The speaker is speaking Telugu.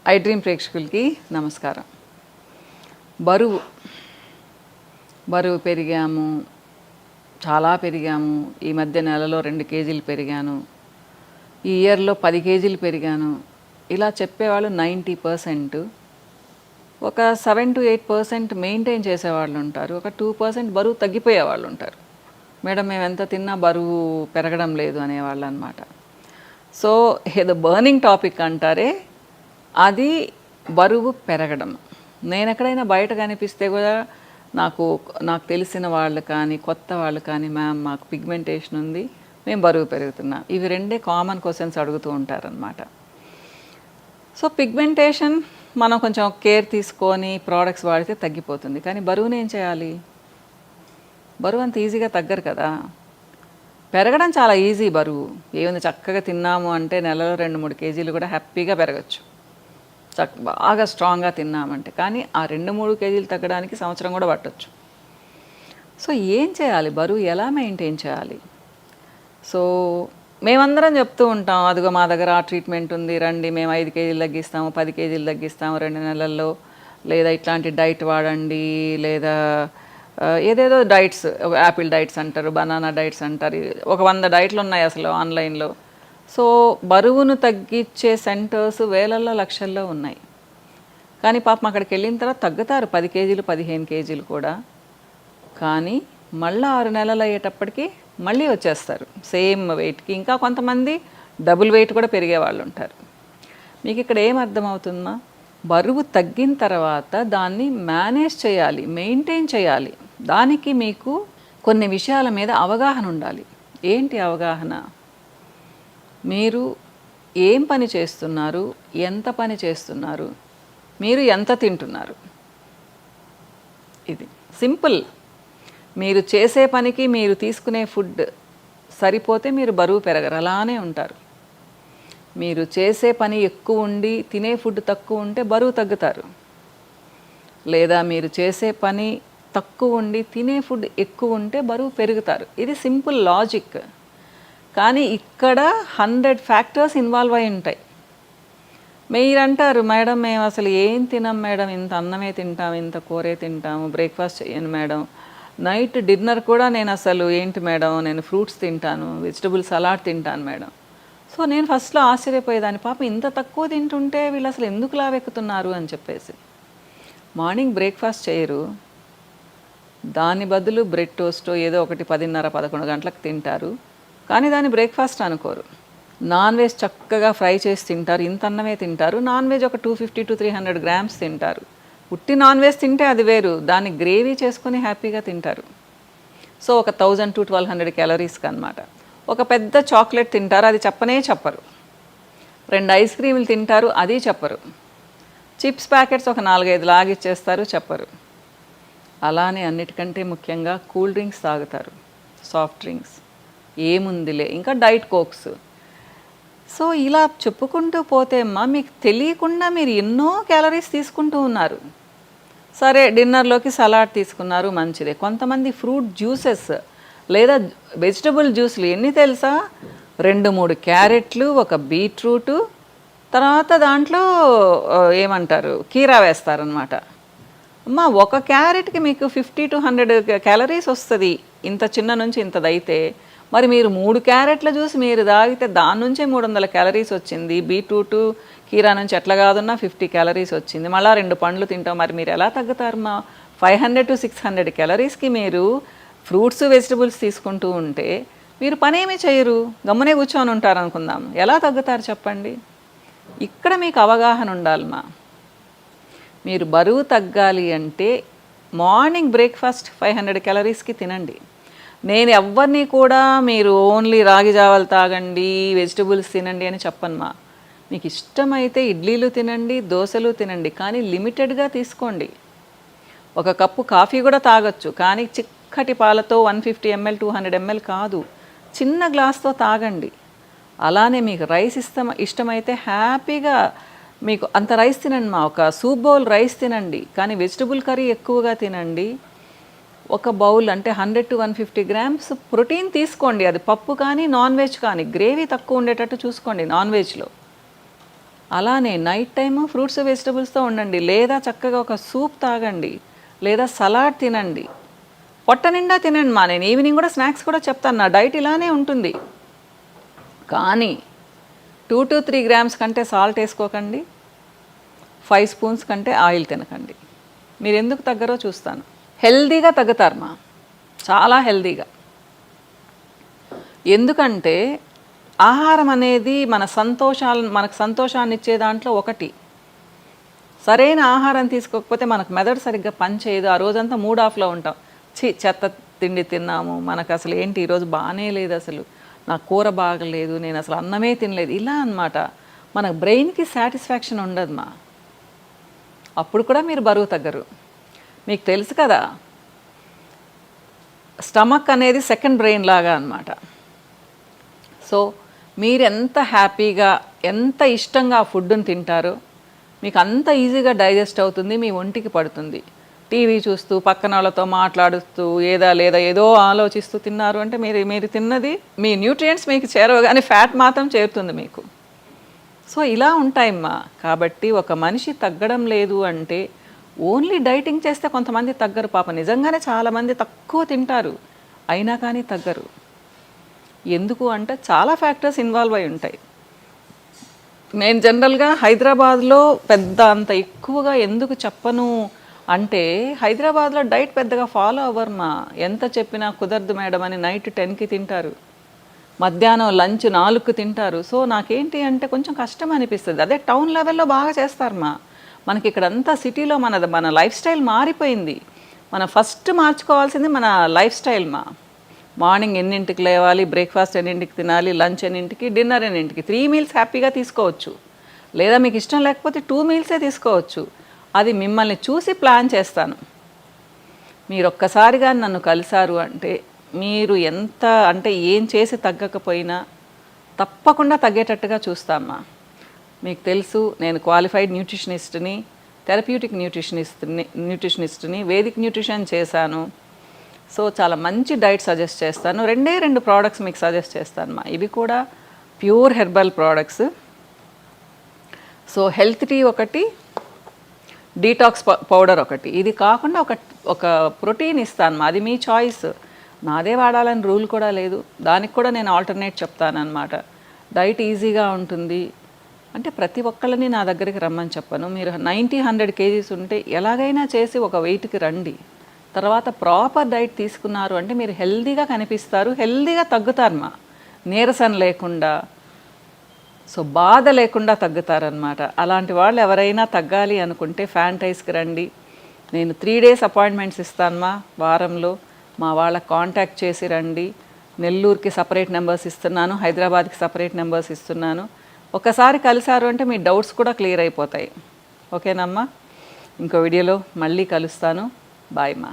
ఐ డ్రీమ్ ప్రేక్షకులకి నమస్కారం. బరువు పెరిగాము, చాలా పెరిగాము. ఈ మధ్య నెలలో 2 కేజీలు పెరిగాను, ఈ ఇయర్లో 10 కేజీలు పెరిగాను. ఇలా చెప్పేవాళ్ళు 90%. ఒక 7 to 8% మెయింటైన్ చేసేవాళ్ళు ఉంటారు. ఒక 2% బరువు తగ్గిపోయే వాళ్ళు ఉంటారు. మేడం మేము ఎంత తిన్నా బరువు పెరగడం లేదు అనేవాళ్ళు అనమాట. సో ఏదో బర్నింగ్ టాపిక్ అంటారే, అది బరువు పెరగడం. నేను ఎక్కడైనా బయట కనిపిస్తే కూడా నాకు తెలిసిన వాళ్ళు కానీ కొత్త వాళ్ళు కానీ, మ్యామ్ మాకు పిగ్మెంటేషన్ ఉంది, మేము బరువు పెరుగుతున్నాం, ఇవి రెండే కామన్ క్వశ్చన్స్ అడుగుతూ ఉంటారనమాట. సో పిగ్మెంటేషన్ మనం కొంచెం కేర్ తీసుకొని ప్రోడక్ట్స్ వాడితే తగ్గిపోతుంది. కానీ బరువుని ఏం చేయాలి? బరువు అంత ఈజీగా తగ్గరు కదా. పెరగడం చాలా ఈజీ. బరువు ఏముంది, చక్కగా తిన్నాము అంటే నెలలో 2-3 కేజీలు కూడా హ్యాపీగా పెరగచ్చు, బాగా స్ట్రాంగ్గా తిన్నామంటే. కానీ ఆ 2-3 కేజీలు తగ్గడానికి సంవత్సరం కూడా పట్టవచ్చు. సో ఏం చేయాలి? బరువు ఎలా మెయింటైన్ చేయాలి? సో మేమందరం చెప్తూ ఉంటాం, అదిగో మా దగ్గర ఆ ట్రీట్మెంట్ ఉంది, రండి మేము 5 కేజీలు తగ్గిస్తాము, 10 కేజీలు తగ్గిస్తాము 2 నెలల్లో, లేదా ఇట్లాంటి డైట్ వాడండి, లేదా ఏదేదో డైట్స్, యాపిల్ డైట్స్ అంటారు, బనానా డైట్స్ అంటారు, ఒక 100 డైట్లు ఉన్నాయి అసలు ఆన్లైన్లో. సో బరువును తగ్గించే సెంటర్స్ వేలల్లో లక్షల్లో ఉన్నాయి. కానీ పాపం అక్కడికి వెళ్ళిన తర్వాత తగ్గుతారు 10 కేజీలు 15 కేజీలు కూడా. కానీ మళ్ళీ 6 నెలలు అయ్యేటప్పటికి మళ్ళీ వచ్చేస్తారు సేమ్ వెయిట్కి. ఇంకా కొంతమంది డబుల్ వెయిట్ కూడా పెరిగే వాళ్ళు ఉంటారు. మీకు ఇక్కడ ఏం అర్థమవుతుందా? బరువు తగ్గిన తర్వాత దాన్ని మేనేజ్ చేయాలి, మెయింటైన్ చేయాలి. దానికి మీకు కొన్ని విషయాల మీద అవగాహన ఉండాలి. ఏంటి అవగాహన? మీరు ఏం పని చేస్తున్నారు, ఎంత పని చేస్తున్నారు, మీరు ఎంత తింటున్నారు. ఇది సింపుల్. మీరు చేసే పనికి మీరు తీసుకునే ఫుడ్ సరిపోతే మీరు బరువు పెరగరు, అలానే ఉంటారు. మీరు చేసే పని ఎక్కువ ఉండి తినే ఫుడ్ తక్కువ ఉంటే బరువు తగ్గుతారు. లేదా మీరు చేసే పని తక్కువ ఉండి తినే ఫుడ్ ఎక్కువ ఉంటే బరువు పెరుగుతారు. ఇది సింపుల్ లాజిక్. కానీ ఇక్కడ 100 ఫ్యాక్టర్స్ ఇన్వాల్వ్ అయి ఉంటాయి. మీరంటారు, మేడం మేము అసలు ఏం తినాం మేడం, ఇంత అన్నమే తింటాం, ఇంత కూరే తింటాము, బ్రేక్ఫాస్ట్ చేయను మేడం, నైట్ డిన్నర్ కూడా నేను అసలు ఏంటి మేడం, నేను ఫ్రూట్స్ తింటాను, వెజిటబుల్ సలాడ్ తింటాను మేడం. సో నేను ఫస్ట్లో ఆశ్చర్యపోయేదాన్ని, పాపం ఇంత తక్కువ తింటుంటే వీళ్ళు అసలు ఎందుకు లావెక్కుతున్నారు అని చెప్పేసి. మార్నింగ్ బ్రేక్ఫాస్ట్ చేయరు, దాని బదులు బ్రెడ్ టోస్టో ఏదో ఒకటి 10:30-11 గంటలకు తింటారు. కానీ దాన్ని బ్రేక్ఫాస్ట్ అనుకోరు. నాన్ వెజ్ చక్కగా ఫ్రై చేసి తింటారు, ఇంత అన్నమే తింటారు. నాన్ వెజ్ ఒక 250 to 300 grams తింటారు. ఉట్టి నాన్ వెజ్ తింటే అది వేరు, దాన్ని గ్రేవీ చేసుకొని హ్యాపీగా తింటారు. సో ఒక 1000 to 1200 క్యాలరీస్కి అనమాట. ఒక పెద్ద చాక్లెట్ తింటారు, అది చెప్పరు. 2 ఐస్ క్రీములు తింటారు, అది చెప్పరు. చిప్స్ ప్యాకెట్స్ ఒక 4-5 లాగిచ్చేస్తారు, చెప్పరు. అలానే అన్నిటికంటే ముఖ్యంగా కూల్ డ్రింక్స్ తాగుతారు, సాఫ్ట్ డ్రింక్స్, ఏముందిలే, ఇంకా డైట్ కోక్స్. సో ఇలా చెప్పుకుంటూ పోతే అమ్మా మీకు తెలియకుండా మీరు ఎన్నో క్యాలరీస్ తీసుకుంటూ ఉన్నారు. సరే డిన్నర్లోకి సలాడ్ తీసుకున్నారు, మంచిదే. కొంతమంది ఫ్రూట్ జ్యూసెస్ లేదా వెజిటబుల్ జ్యూస్లు ఎన్ని తెలుసా? 2-3 క్యారెట్లు, ఒక బీట్రూటు, తర్వాత దాంట్లో ఏమంటారు కీరా వేస్తారనమాట. అమ్మా ఒక క్యారెట్కి మీకు 50 to 100 క్యాలరీస్ వస్తుంది, ఇంత చిన్న నుంచి ఇంతదైతే. మరి మీరు 3 క్యారెట్ల జ్యూస్ మీరు తాగితే దాని నుంచే 300 క్యాలరీస్ వచ్చింది. బీట్రూటు కీరా నుంచి ఎట్లా కాదున్నా 50 క్యాలరీస్ వచ్చింది. మళ్ళీ 2 పండ్లు తింటాం, మరి మీరు ఎలా తగ్గుతారమ్మా? 500 to 600 క్యాలరీస్కి మీరు ఫ్రూట్స్ వెజిటబుల్స్ తీసుకుంటూ ఉంటే మీరు పనేమీ చేయరు, గమ్మునే కూర్చొని ఉంటారు అనుకుందాం. ఎలా తగ్గుతారు చెప్పండి? ఇక్కడ మీకు అవగాహన ఉండాలమ్మా. మీరు బరువు తగ్గాలి అంటే మార్నింగ్ బ్రేక్ఫాస్ట్ 500 క్యాలరీస్కి తినండి. నేను ఎవరిని కూడా మీరు ఓన్లీ రాగి జావలు తాగండి, వెజిటబుల్స్ తినండి అని చెప్పనమ్మా. మీకు ఇష్టమైతే ఇడ్లీలు తినండి, దోశలు తినండి, కానీ లిమిటెడ్గా తీసుకోండి. ఒక కప్పు కాఫీ కూడా తాగొచ్చు, కానీ చిక్కటి పాలతో 150 ml 200 ml కాదు, చిన్న గ్లాస్తో తాగండి. అలానే మీకు రైస్ ఇష్టమైతే హ్యాపీగా మీకు అంత రైస్ తినండి మా, ఒక సూప్ బౌల్ రైస్ తినండి, కానీ వెజిటబుల్ కర్రీ ఎక్కువగా తినండి. ఒక బౌల్ అంటే 100 to 150 grams ప్రోటీన్ తీసుకోండి. అది పప్పు కానీ నాన్ వెజ్ కానీ, గ్రేవీ తక్కువ ఉండేటట్టు చూసుకోండి నాన్ వెజ్లో. అలానే నైట్ టైము ఫ్రూట్స్ వెజిటబుల్స్తో ఉండండి, లేదా చక్కగా ఒక సూప్ తాగండి, లేదా సలాడ్ తినండి, పొట్ట నిండా తినండి మా. నేను ఈవినింగ్ కూడా స్నాక్స్ కూడా చెప్తాను, నా డైట్ ఇలానే ఉంటుంది. కానీ 2 to 3 grams కంటే సాల్ట్ వేసుకోకండి, 5 spoons కంటే ఆయిల్ తినకండి. మీరు ఎందుకు తగ్గరో చూస్తాను. హెల్దీగా తగ్గుతారు మా, చాలా హెల్దీగా. ఎందుకంటే ఆహారం అనేది మనకు సంతోషాన్ని ఇచ్చే దాంట్లో ఒకటి. సరైన ఆహారం తీసుకోకపోతే మనకు మెదడు సరిగ్గా పనిచేయదు, ఆ రోజంతా మూడ్ ఆఫ్లో ఉంటాం. చెత్త తిండి తిన్నాము, మనకు అసలు ఏంటి ఈరోజు బాగానే లేదు, అసలు నా కూర బాగలేదు, నేను అసలు అన్నమే తినలేదు, ఇలా అన్నమాట. మన బ్రెయిన్కి సాటిస్ఫాక్షన్ ఉండదు మా. అప్పుడు కూడా మీరు బరువు తగ్గరు. మీకు తెలుసు కదా, స్టమక్ అనేది సెకండ్ బ్రెయిన్ లాగా అన్నమాట. సో మీరు ఎంత హ్యాపీగా, ఎంత ఇష్టంగా ఆ ఫుడ్ని తింటారో మీకు అంత ఈజీగా డైజెస్ట్ అవుతుంది, మీ ఒంటికి పడుతుంది. టీవీ చూస్తూ, పక్కన వాళ్ళతో మాట్లాడుతూ, లేదా ఏదో ఆలోచిస్తూ తిన్నారు అంటే మీరు తిన్నది, మీ న్యూట్రియంట్స్ మీకు చేరవు, కానీ ఫ్యాట్ మాత్రం చేరుతుంది మీకు. సో ఇలా ఉంటాయమ్మా. కాబట్టి ఒక మనిషి తగ్గడం లేదు అంటే ఓన్లీ డైటింగ్ చేస్తే కొంతమంది తగ్గరు పాప. నిజంగానే చాలామంది తక్కువ తింటారు అయినా కానీ తగ్గరు. ఎందుకు అంటే చాలా ఫ్యాక్టర్స్ ఇన్వాల్వ్ అయి ఉంటాయి. నేను జనరల్గా హైదరాబాద్లో అంత ఎక్కువగా ఎందుకు చెప్పను అంటే, హైదరాబాద్లో డైట్ పెద్దగా ఫాలో అవ్వరు మా. ఎంత చెప్పినా కుదరదు మేడం అని నైట్ 10కి తింటారు, మధ్యాహ్నం లంచ్ 4కి తింటారు. సో నాకేంటి అంటే కొంచెం కష్టం అనిపిస్తుంది. అదే టౌన్ లెవెల్లో బాగా చేస్తారు మా. మనకి ఇక్కడంతా సిటీలో మన లైఫ్ స్టైల్ మారిపోయింది. మనం ఫస్ట్ మార్చుకోవాల్సింది మన లైఫ్ స్టైల్ మా. మార్నింగ్ ఎన్నింటికి లేవాలి, బ్రేక్ఫాస్ట్ ఎన్నింటికి తినాలి, లంచ్ ఎన్నింటికి, డిన్నర్ ఎన్నింటికి. 3 meals హ్యాపీగా తీసుకోవచ్చు, లేదా మీకు ఇష్టం లేకపోతే 2 meals తీసుకోవచ్చు. అది మిమ్మల్ని చూసి ప్లాన్ చేస్తాను. మీరు ఒక్కసారిగా నన్ను కలిశారు అంటే మీరు ఎంత అంటే ఏం చేసి తగ్గకపోయినా తప్పకుండా తగ్గేటట్టుగా చూస్తామా. మీకు తెలుసు, నేను క్వాలిఫైడ్ న్యూట్రిషనిస్ట్ని, థెరప్యూటిక్ న్యూట్రిషనిస్ట్ని, వేదిక్ న్యూట్రిషన్ చేశాను. సో చాలా మంచి డైట్ సజెస్ట్ చేస్తాను. 2 ప్రోడక్ట్స్ మీకు సజెస్ట్ చేస్తాను మా. ఇవి కూడా pure herbal products. So health tea ఒకటి, డీటాక్స్ పౌడర్ ఒకటి. ఇది కాకుండా ఒక ప్రోటీన్ ఇస్తాను మా. అది మీ చాయిస్, నాదే వాడాలని రూల్ కూడా లేదు. దానికి కూడా నేను ఆల్టర్నేట్ చెప్తానన్నమాట. డైట్ ఈజీగా ఉంటుంది అంటే ప్రతి ఒక్కళ్ళని నా దగ్గరికి రమ్మని చెప్పను. మీరు 90-100 kgs ఉంటే ఎలాగైనా చేసి ఒక వెయిట్కి రండి. తర్వాత ప్రాపర్ డైట్ తీసుకున్నారు అంటే మీరు హెల్దీగా కనిపిస్తారు, హెల్దీగా తగ్గుతారు మా. నీరసం లేకుండా, సో బాధ లేకుండా తగ్గుతారనమాట. అలాంటి వాళ్ళు ఎవరైనా తగ్గాలి అనుకుంటే ఫ్యాంటైజ్కి రండి. నేను 3 days అపాయింట్మెంట్స్ ఇస్తాను మా వారంలో. మా వాళ్ళకి కాంటాక్ట్ చేసి రండి. నెల్లూరుకి సపరేట్ నెంబర్స్ ఇస్తున్నాను, హైదరాబాద్కి సపరేట్ నెంబర్స్ ఇస్తున్నాను. ఒకసారి కలిసారు అంటే మీ డౌట్స్ కూడా క్లియర్ అయిపోతాయి. ఓకేనమ్మా? ఇంకో వీడియోలో మళ్ళీ కలుస్తాను. బాయ్ మా.